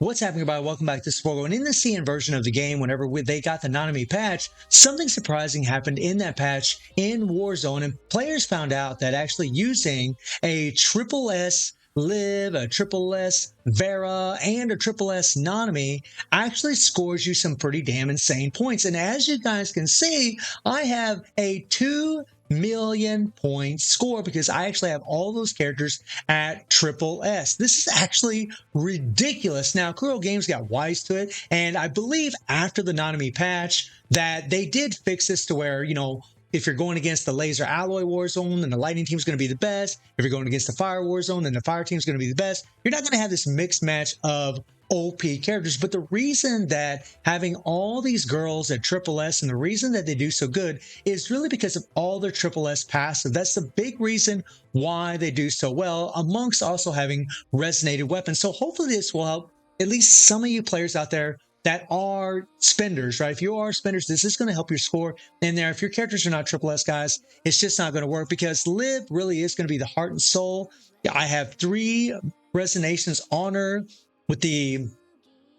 What's happening, everybody? Welcome back to Sporgo. And in the CN version of the game, whenever they got the anomaly patch, something surprising happened in that patch in Warzone, and players found out that actually using a triple S Liv, a triple S Vera, and a triple S Nanami actually scores you some pretty damn insane points. And as you guys can see, I have a 2 million point score because I actually have all those characters at triple S. This is actually ridiculous. Now, Kuro Games got wise to it, and I believe after the Nanami patch that they did fix this to where, if you're going against the Laser Alloy Warzone, then the Lightning team is going to be the best. If you're going against the Fire Warzone, then the Fire team is going to be the best. You're not going to have this mixed match of OP characters. But the reason that having all these girls at Triple S and the reason that they do so good is really because of all their Triple S passive. That's the big reason why they do so well, amongst also having resonated weapons. So hopefully this will help at least some of you players out there that are spenders, right? If you are spenders, this is going to help your score in there. If your characters are not triple S guys, it's just not going to work because Liv really is going to be the heart and soul. I have 3 resonations on her with the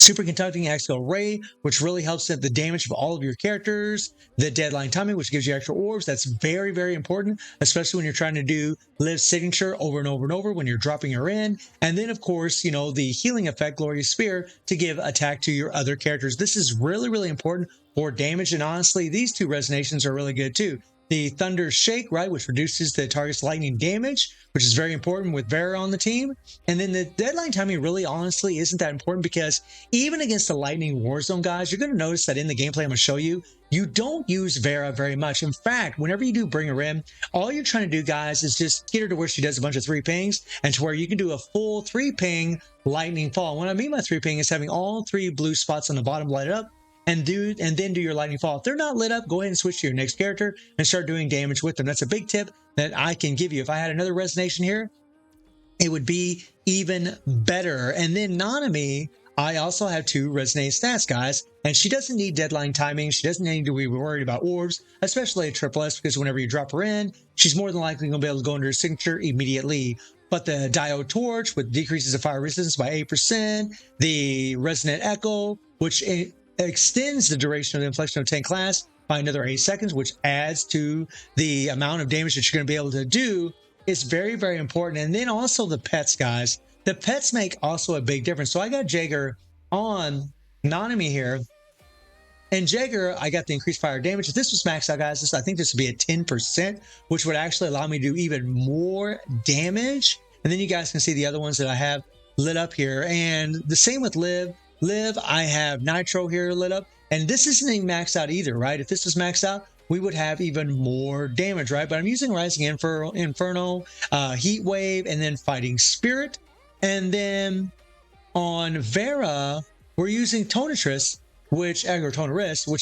superconducting axial ray, which really helps the damage of all of your characters. The deadline timing, which gives you extra orbs. That's very, very important, especially when you're trying to do Liv's signature over and over and over when you're dropping her in. And then, of course, the healing effect, Glorious Spear, to give attack to your other characters. This is really, really important for damage. And honestly, these 2 resonations are really good too. The Thunder Shake, right, which reduces the target's lightning damage, which is very important with Vera on the team. And then the deadline timing really honestly isn't that important because even against the Lightning Warzone guys, you're going to notice that in the gameplay I'm going to show you, you don't use Vera very much. In fact, whenever you do bring her in, all you're trying to do, guys, is just get her to where she does a bunch of 3 pings and to where you can do a full 3 ping lightning fall. What I mean by 3 ping is having all 3 blue spots on the bottom light up and then do your lightning fall. If they're not lit up, go ahead and switch to your next character and start doing damage with them. That's a big tip that I can give you. If I had another resonation here, it would be even better. And then Nanami, I also have 2 resonate stats, guys, and she doesn't need deadline timing. She doesn't need to be worried about orbs, especially at triple S, because whenever you drop her in, she's more than likely going to be able to go into her signature immediately. But the Diode Torch, which decreases the fire resistance by 8%, the Resonant Echo, which extends the duration of the inflection of 10 class by another 8 seconds, which adds to the amount of damage that you're going to be able to do, is very, very important. And then also the pets, guys. The pets make also a big difference. So I got Jaeger on Nanami here. And Jaeger, I got the increased fire damage. If this was maxed out, guys, I think this would be at 10%, which would actually allow me to do even more damage. And then you guys can see the other ones that I have lit up here. And the same with Liv. I have Nitro here lit up. And this isn't even maxed out either, right? If this was maxed out, we would have even more damage, right? But I'm using Rising Inferno, Heat Wave, and then Fighting Spirit. And then on Vera, we're using Tonatress, which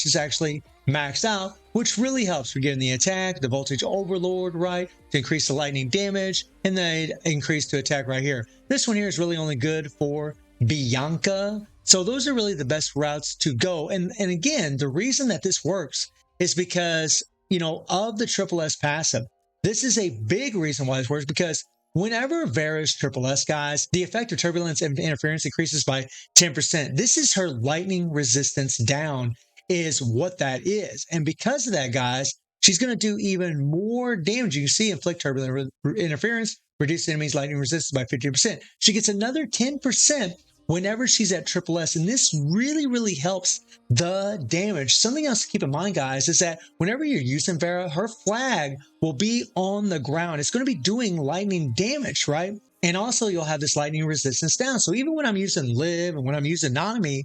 is actually maxed out, which really helps. We're getting the attack, the voltage overlord, right, to increase the lightning damage, and then increase to attack right here. This one here is really only good for Bianca. So those are really the best routes to go. And again, the reason that this works is because, of the triple S passive. This is a big reason why this works, because whenever Vera's triple S, guys, the effect of turbulence and interference increases by 10%. This is her lightning resistance down, is what that is. And because of that, guys, she's going to do even more damage. You can see inflict turbulent interference, reduce the enemy's lightning resistance by 50%. She gets another 10% whenever she's at triple S. And this really, really helps the damage. Something else to keep in mind, guys, is that whenever you're using Vera, her flag will be on the ground. It's going to be doing lightning damage, right? And also you'll have this lightning resistance down. So even when I'm using Liv and when I'm using Nanami,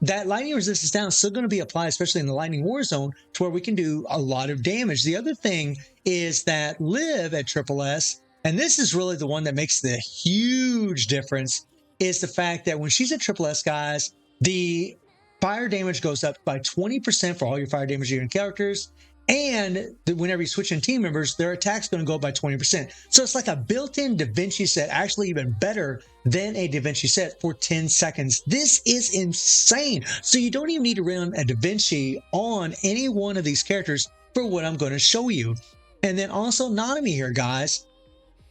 that lightning resistance down is still going to be applied, especially in the Lightning Warzone, to where we can do a lot of damage. The other thing is that Liv at triple S, and this is really the one that makes the huge difference, is the fact that when she's at triple S, guys, the fire damage goes up by 20% for all your fire damage unit characters. And whenever you switch in team members, their attack's going to go up by 20%. So it's like a built-in Da Vinci set, actually even better than a Da Vinci set for 10 seconds. This is insane. So you don't even need to run a Da Vinci on any one of these characters for what I'm going to show you. And then also Nanami here, guys.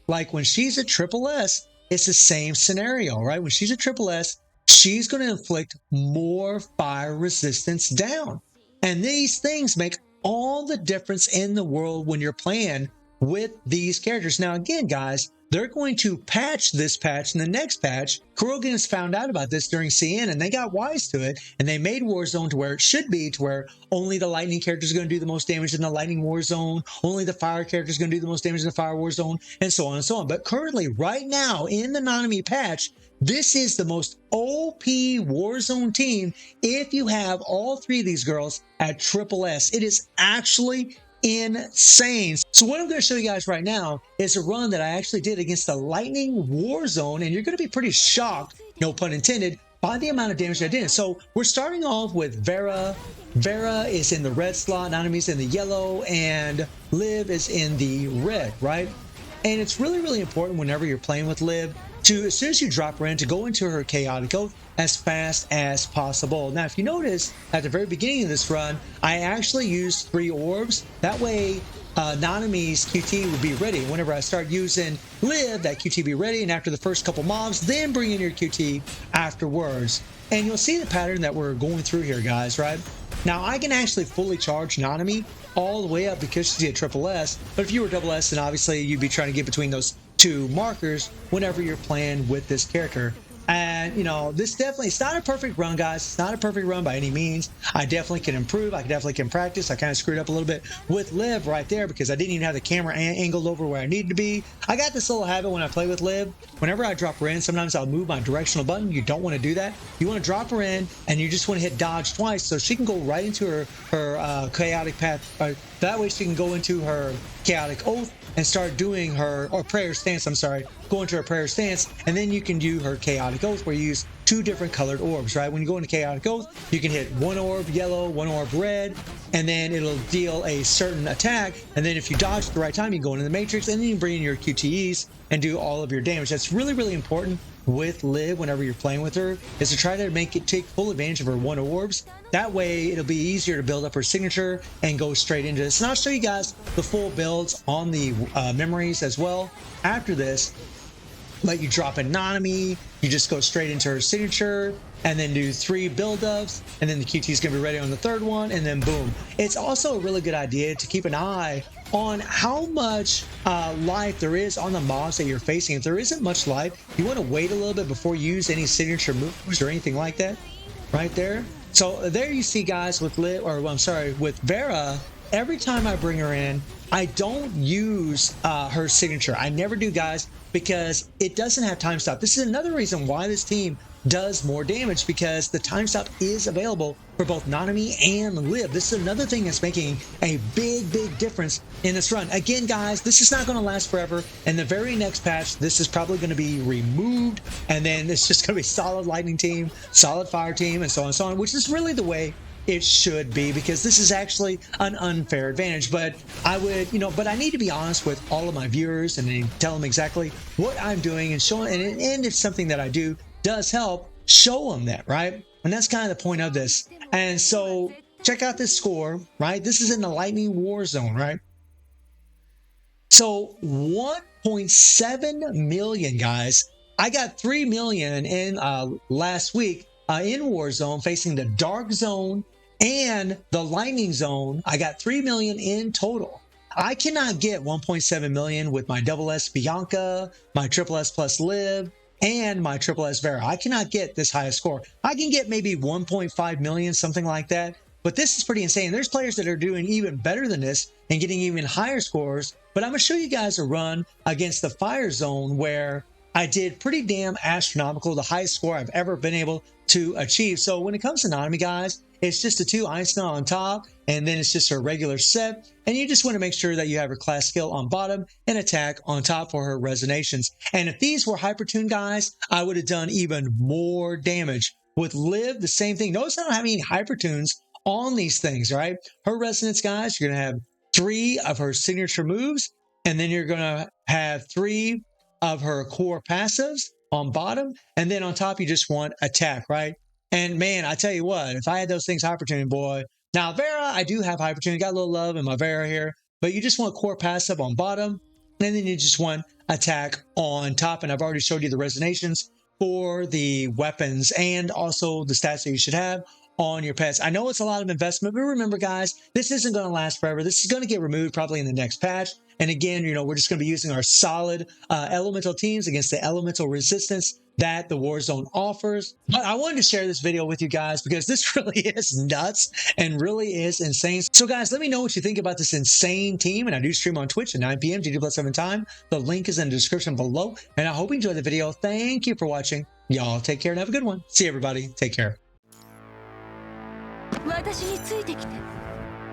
Like when she's at triple S, it's the same scenario, right? When she's at triple S, she's going to inflict more fire resistance down. And these things make all the difference in the world when you're playing with these characters. Now, again, guys, they're going to patch this patch and the next patch. Kurogen's found out about this during CN and they got wise to it and they made Warzone to where it should be, to where only the lightning character is going to do the most damage in the lightning war zone, only the fire character is going to do the most damage in the fire war zone, and so on and so on. But currently, right now in the Nanami patch, this is the most OP Warzone team if you have all three of these girls at triple S. It is actually insane. So what I'm going to show you guys right now is a run that I actually did against the Lightning Warzone, and you're going to be pretty shocked, no pun intended, by the amount of damage I did. So we're starting off with Vera. Vera is in the red slot, Nanami's in the yellow, and Liv is in the red, right? And it's really, really important whenever you're playing with Liv to, as soon as you drop her in, to go into her chaotic oath as fast as possible. Now, if you notice, at the very beginning of this run, I actually used 3 orbs. That way, Nanami's QT would be ready. Whenever I start using Liv, that QT be ready, and after the first couple mobs, then bring in your QT afterwards. And you'll see the pattern that we're going through here, guys, right? Now, I can actually fully charge Nanami all the way up because she's at triple S, but if you were double S, then obviously you'd be trying to get between those 2 markers whenever you're playing with this character. And, you know, this definitely, it's not a perfect run, guys. It's not a perfect run by any means. I definitely can improve. I definitely can practice. I kind of screwed up a little bit with Liv right there because I didn't even have the camera angled over where I needed to be. I got this little habit when I play with Liv. Whenever I drop her in, sometimes I'll move my directional button. You don't want to do that. You want to drop her in, and you just want to hit dodge twice so she can go right into her chaotic path. That way she can go into her chaotic oath and start doing her, or prayer stance, I'm sorry, go into her prayer stance, and then you can do her chaotic oath where you use 2 different colored orbs, right? When you go into chaotic oath, you can hit 1 orb yellow, 1 orb red, and then it'll deal a certain attack, and then if you dodge at the right time, you can go into the matrix, and then you can bring in your QTEs and do all of your damage. That's really, really important with Liv whenever you're playing with her, is to try to make it take full advantage of her 1 orbs. That way it'll be easier to build up her signature and go straight into this. And I'll show you guys the full builds on the memories as well after this. But you drop in Nanami, you just go straight into her signature, and then do 3 build-ups, and then the QT is going to be ready on the 3rd one, and then boom. It's also a really good idea to keep an eye on how much life there is on the mobs that you're facing. If there isn't much life, you want to wait a little bit before you use any signature moves or anything like that, right there. So there you see, guys, with Liv, or I'm sorry, with Vera, every time I bring her in, I don't use her signature. I never do, guys, because it doesn't have time stop. This is another reason why this team does more damage, because the time stop is available for both Nanami and Liv. This is another thing that's making a big, big difference in this run. Again, guys, this is not going to last forever. In the very next patch, this is probably going to be removed, and then it's just going to be solid lightning team, solid fire team, and so on and so on, which is really the way it should be, because this is actually an unfair advantage. But I would, but I need to be honest with all of my viewers and tell them exactly what I'm doing and show, and if something that I do does help, show them that, right? And that's kind of the point of this. And so check out this score, right? This is in the Lightning War Zone, right? So 1.7 million, guys. I got 3 million in last week in Warzone, facing the Dark Zone and the Lightning Zone. I got 3 million in total. I cannot get 1.7 million with my double S Bianca, my triple S plus Liv, and my triple S Vera. I cannot get this high a score. I can get maybe 1.5 million, something like that. But this is pretty insane. There's players that are doing even better than this and getting even higher scores. But I'm going to show you guys a run against the Fire Zone where I did pretty damn astronomical, the highest score I've ever been able to achieve. So when it comes to Nanami, guys, it's just a 2 Einstein on top, and then it's just a regular set. And you just want to make sure that you have her class skill on bottom and attack on top for her resonations. And if these were hypertuned, guys, I would have done even more damage. With Liv, the same thing. Notice I don't have any hypertunes on these things, right? Her resonance, guys, you're going to have 3 of her signature moves, and then you're going to have 3 of her core passives on bottom, and then on top you just want attack, right? And man, I tell you what, if I had those things hypertuned, boy. Now Vera, I do have hypertuned, got a little love in my Vera here, but you just want core passive on bottom, and then you just want attack on top. And I've already showed you the resonations for the weapons and also the stats that you should have on your pets. I know it's a lot of investment, but remember, guys, this isn't going to last forever. This is going to get removed probably in the next patch. And again, we're just going to be using our solid elemental teams against the elemental resistance that the Warzone offers. But I wanted to share this video with you guys because this really is nuts and really is insane. So guys, let me know what you think about this insane team. And I do stream on Twitch at 9 p.m. GD+7 time. The link is in the description below. And I hope you enjoyed the video. Thank you for watching. Y'all take care and have a good one. See you, everybody. Take care. 私についてきて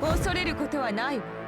恐れることはないわ。